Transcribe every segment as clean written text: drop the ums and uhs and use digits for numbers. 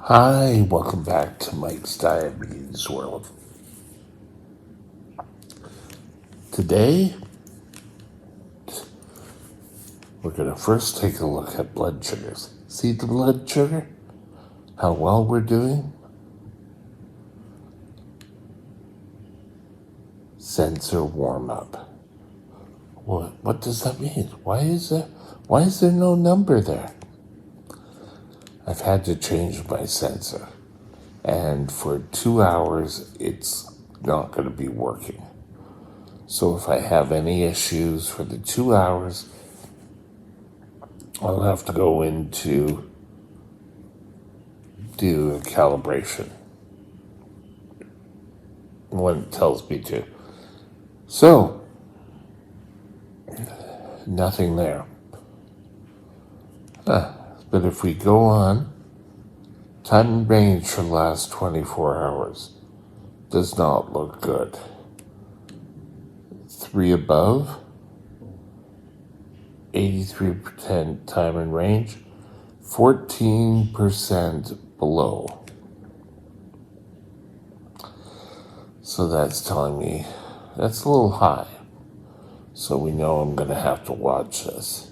Hi, welcome back to Mike's Diabetes World. Today, we're going to first take a look at blood sugars. See the blood sugar? How well we're doing? Sensor warm up. What does that mean? Why is there no number there? I've had to change my sensor, and for 2 hours it's not going to be working. So if I have any issues for the 2 hours, I'll have to go in to do a calibration when it tells me to. So, nothing there. But if we go on, time and range for the last 24 hours does not look good. 3 above, 83% time and range, 14% below. So that's telling me that's a little high. So we know I'm going to have to watch this.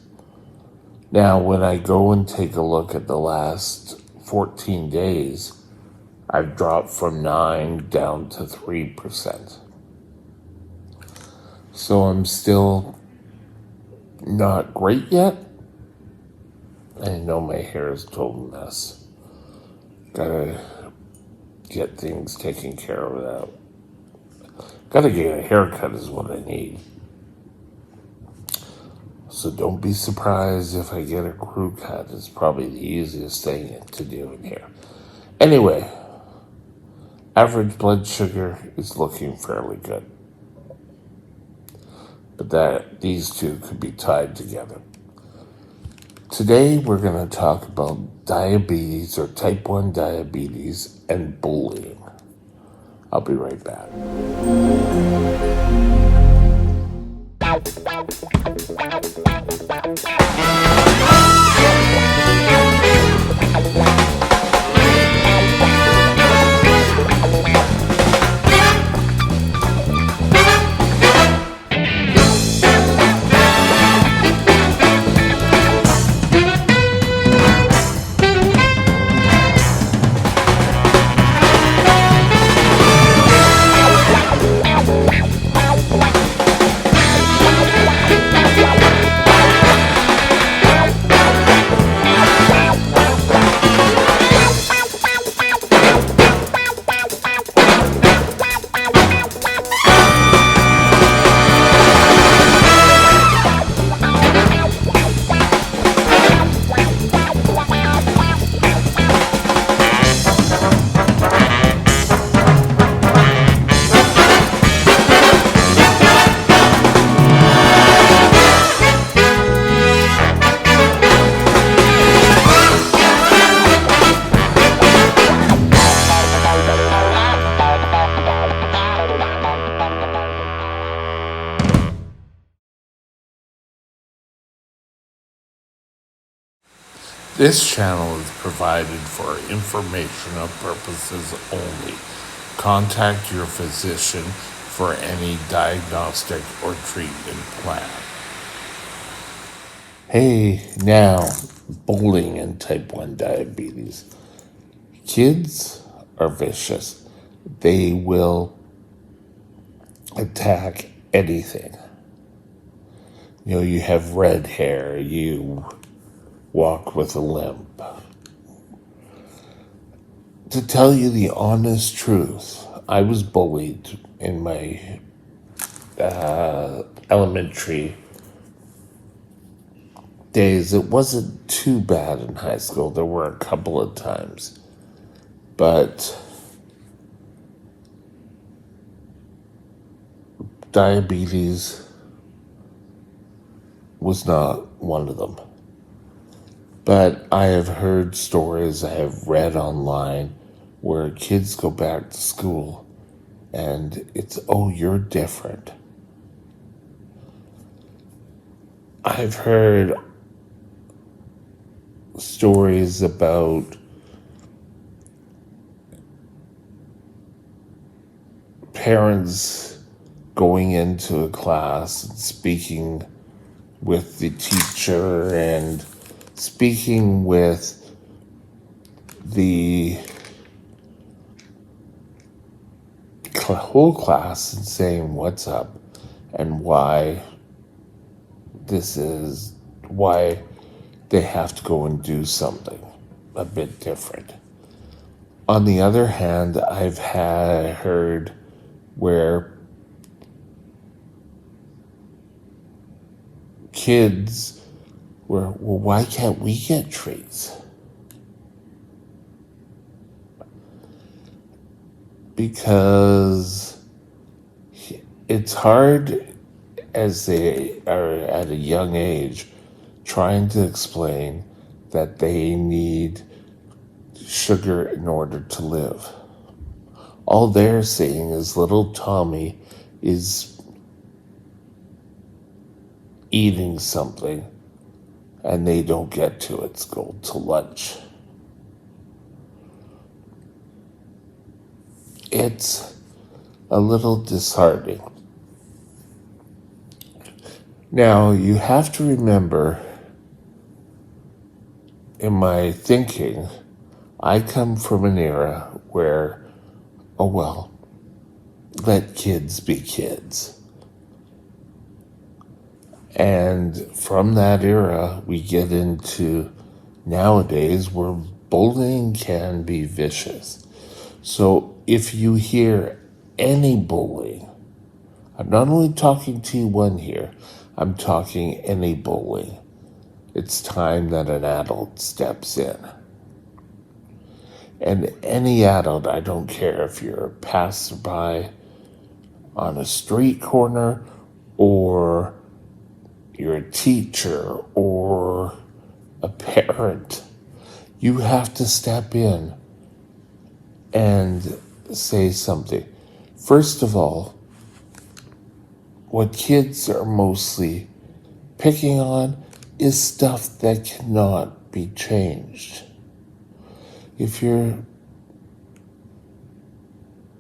Now, when I go and take a look at the last 14 days, I've dropped from 9 down to 3%. So I'm still not great yet. I know my hair is a total mess. Gotta get things taken care of that. Gotta get a haircut is what I need. So don't be surprised if I get a crew cut. It's probably the easiest thing to do in here. Anyway, average blood sugar is looking fairly good. But these two could be tied together. Today we're going to talk about diabetes or type 1 diabetes and bullying. I'll be right back. This channel is provided for informational purposes only. Contact your physician for any diagnostic or treatment plan. Hey, now, bullying and type 1 diabetes. Kids are vicious. They will attack anything. You know, you have red hair, you walk with a limp. To tell you the honest truth, I was bullied in my elementary days. It wasn't too bad in high school. There were a couple of times. But diabetes was not one of them. But I have heard stories, I have read online where kids go back to school and it's, oh, you're different. I've heard stories about parents going into a class and speaking with the teacher and speaking with the whole class and saying what's up and why they have to go and do something a bit different. On the other hand, I've heard where kids were, well, why can't we get treats? Because it's hard as they are at a young age trying to explain that they need sugar in order to live. All they're saying is little Tommy is eating something and they don't get to it. It's go to lunch. It's a little disheartening. Now, you have to remember, in my thinking, I come from an era where, oh well, let kids be kids. And from that era, we get into nowadays where bullying can be vicious. So if you hear any bullying, I'm not only talking T1 here, I'm talking any bullying. It's time that an adult steps in. And any adult, I don't care if you're a passerby on a street corner or you're a teacher or a parent, you have to step in and say something. First of all, what kids are mostly picking on is stuff that cannot be changed. If you're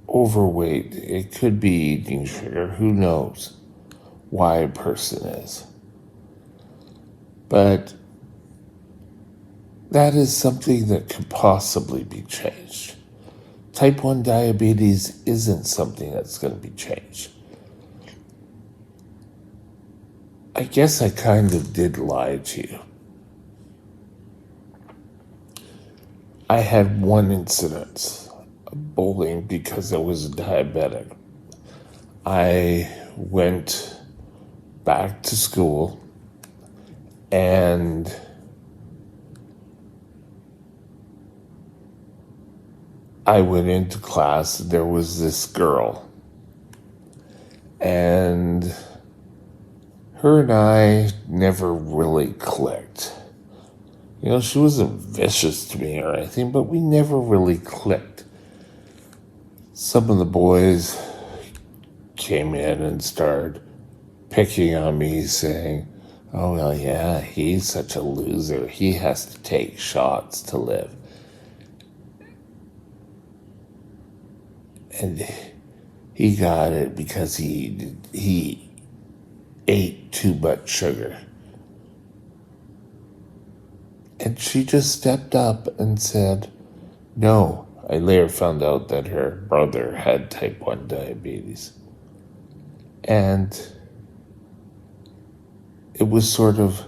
overweight, it could be eating sugar. Who knows why a person is? But that is something that could possibly be changed. Type 1 diabetes isn't something that's going to be changed. I guess I kind of did lie to you. I had one incident of bullying because I was a diabetic. I went back to school and I went into class. There was this girl and her and I never really clicked. You know, she wasn't vicious to me or anything, but we never really clicked. Some of the boys came in and started picking on me, saying, oh, well, yeah, he's such a loser. He has to take shots to live. And he got it because he ate too much sugar. And she just stepped up and said, no. I later found out that her brother had type 1 diabetes. And it was sort of,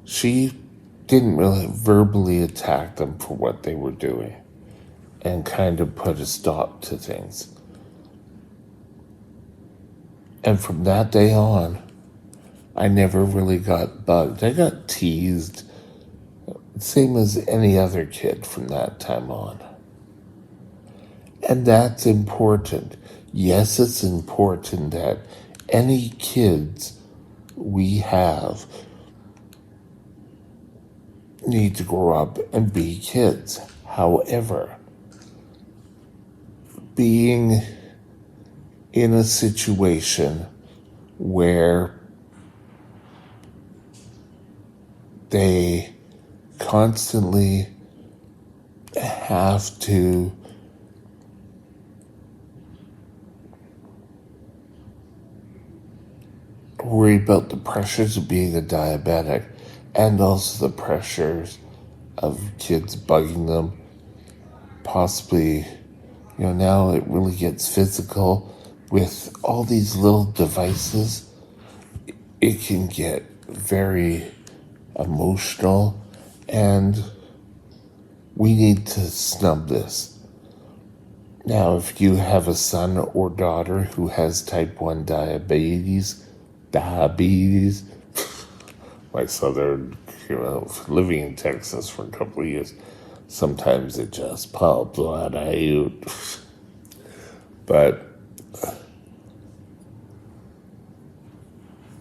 she didn't really verbally attack them for what they were doing and kind of put a stop to things. And from that day on, I never really got bugged. I got teased, same as any other kid from that time on. And that's important. Yes, it's important that any kids we have need to grow up and be kids. However, being in a situation where they constantly have to worried about the pressures of being a diabetic and also the pressures of kids bugging them. Possibly, now it really gets physical with all these little devices. It can get very emotional, and we need to snub this. Now, if you have a son or daughter who has type 1 diabetes, my southern, living in Texas for a couple of years, sometimes it just pops out at you. But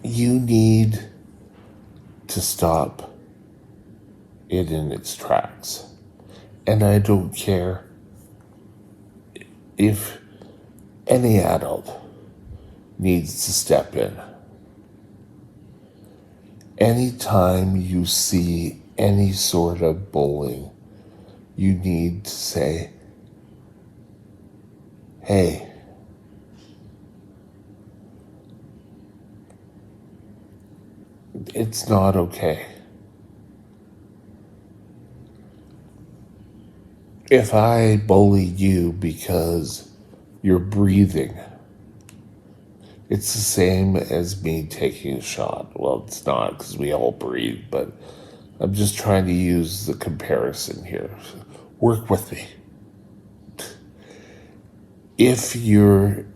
you need to stop it in its tracks. And I don't care if any adult needs to step in. Anytime you see any sort of bullying, you need to say, hey, it's not okay. If I bully you because you're breathing, it's the same as me taking a shot. Well, it's not, because we all breathe, but I'm just trying to use the comparison here. Work with me. If you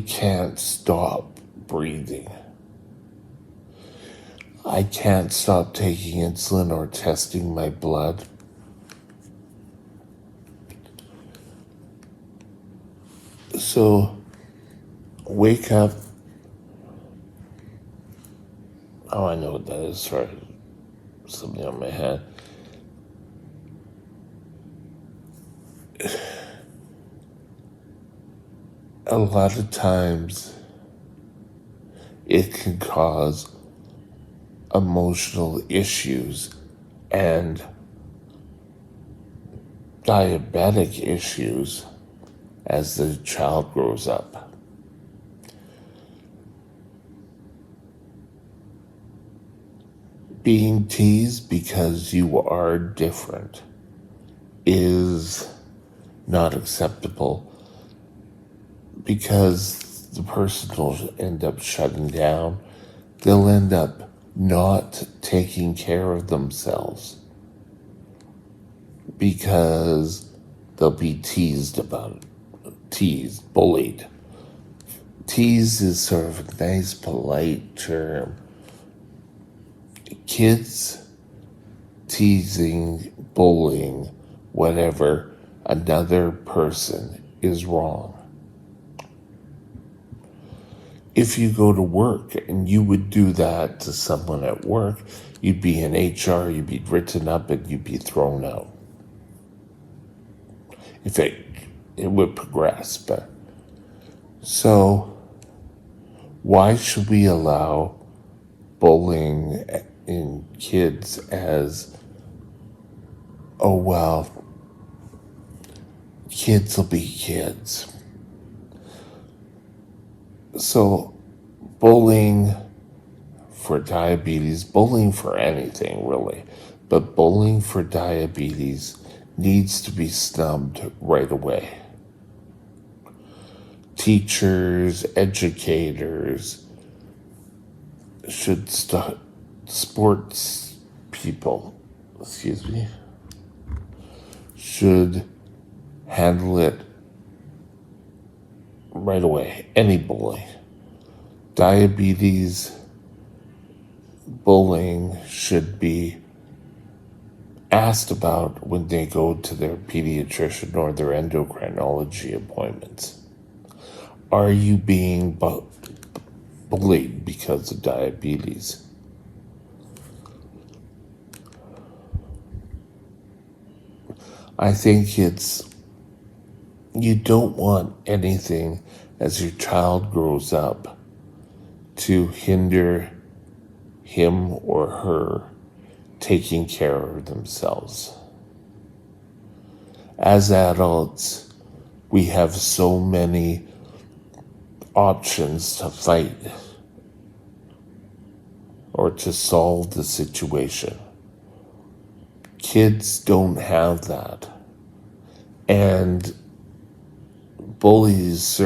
can't stop breathing, I can't stop taking insulin or testing my blood, so wake up. Oh, I know what that is. Sorry, something on my head. A lot of times it can cause emotional issues and diabetic issues as the child grows up. Being teased because you are different is not acceptable, because the person will end up shutting down. They'll end up not taking care of themselves because they'll be teased about it. Bullied. Tease is sort of a nice, polite term. Kids teasing, bullying, whatever, another person is wrong. If you go to work and you would do that to someone at work, you'd be in HR, you'd be written up, and you'd be thrown out. If it would progress, but so why should we allow bullying in kids as, oh well, kids will be kids? So bullying for diabetes, bullying for anything really, but bullying for diabetes needs to be snubbed right away. Teachers, educators should start, sports people, should handle it right away. Any bullying. Diabetes bullying should be asked about when they go to their pediatrician or their endocrinology appointments. Are you being bullied because of diabetes? I think you don't want anything as your child grows up to hinder him or her taking care of themselves. As adults, we have so many options to fight or to solve the situation. Kids don't have that. And bullies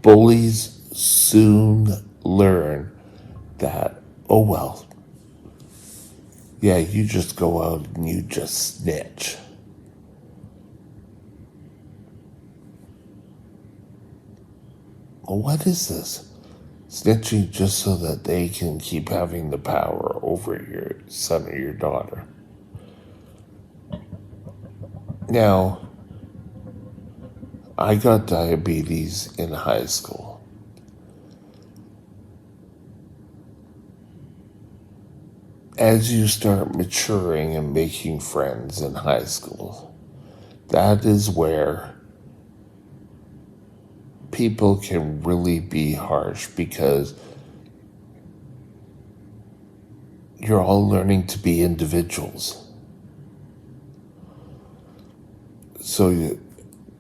Bullies soon learn that, oh well, yeah, you just go out and you just snitch. Well, what is this? Snitching just so that they can keep having the power over your son or your daughter. Now, I got diabetes in high school. As you start maturing and making friends in high school, that is where people can really be harsh because you're all learning to be individuals. So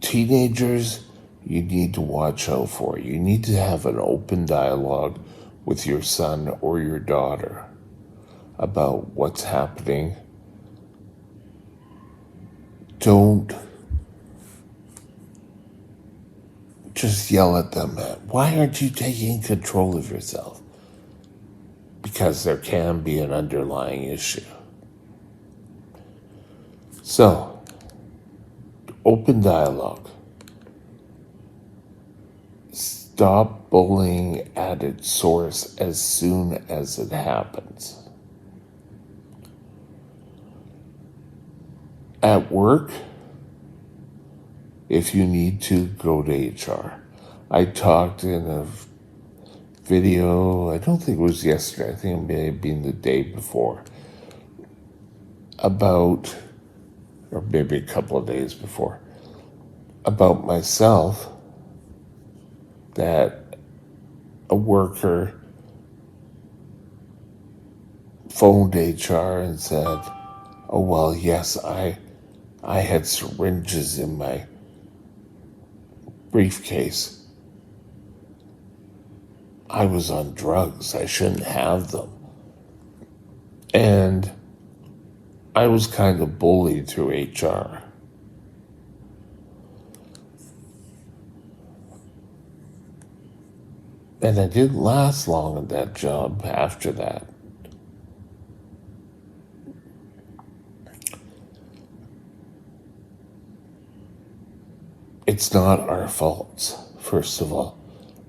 teenagers, you need to watch out for. You need to have an open dialogue with your son or your daughter about what's happening. Don't just yell at them. Why aren't you taking control of yourself? Because there can be an underlying issue. So, open dialogue. Stop bullying at its source as soon as it happens. At work, if you need to, go to HR. I talked in a video, I don't think it was yesterday, I think it may have been the day before, about, or maybe a couple of days before, about myself, that a worker phoned HR and said, oh, well, yes, I had syringes in my briefcase. I was on drugs. I shouldn't have them. And I was kind of bullied through HR. And I didn't last long at that job after that. It's not our faults, first of all.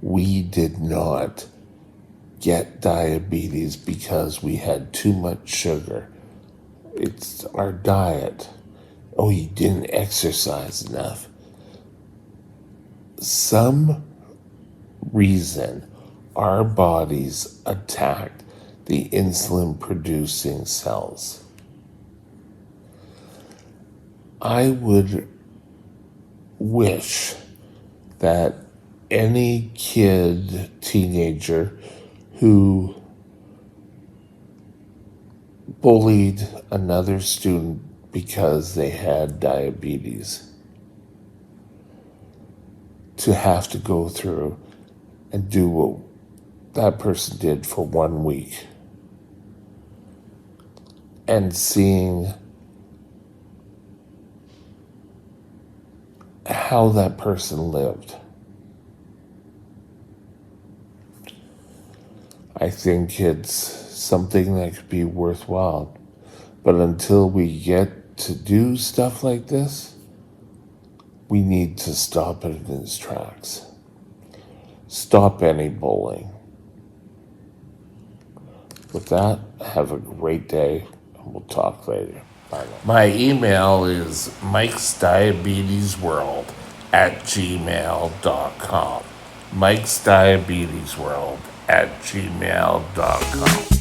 We did not get diabetes because we had too much sugar. It's our diet. Oh, you didn't exercise enough. Some reason our bodies attacked the insulin producing cells. I would wish that any kid, teenager who bullied another student because they had diabetes to have to go through and do what that person did for 1 week and seeing how that person lived. I think it's something that could be worthwhile. But until we get to do stuff like this, we need to stop it in its tracks. Stop any bullying. With that, have a great day, and we'll talk later. Bye. My email is mikesdiabetesworld@gmail.com. mikesdiabetesworld@gmail.com.